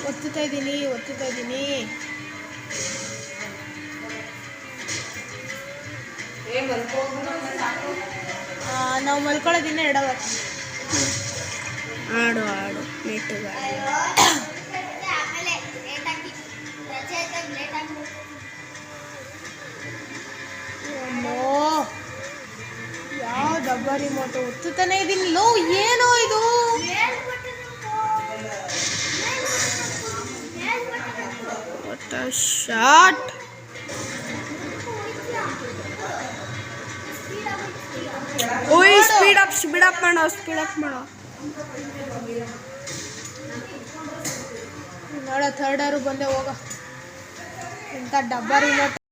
ಒತ್ತುತ್ತಾ ಇದ್ದೀನಿ. ನಾವು ಮಲ್ಕೊಳ್ಳೋದಿನ್ನ 2 ಅವರ್. ಆಡು ನೆಟ್ಟಿಗೆ ಯಾವ ಡಬ್ಬ ರಿಮೋಟ್ ಒತ್ತುತ್ತಾನೆ ಇದೀನಿ. ಲೋ ಏನೋ ಇದು ಶಾರ್ಟ್. ಓಯ್ ಸ್ಪೀಡ್ ಅಪ್ ಮಾಡೋ. ನೋಡ 3rd ಬಂದೆ ಹೋಗ. ಇಂಥ ಡಬ್ಬ ರಿಮೋಟ್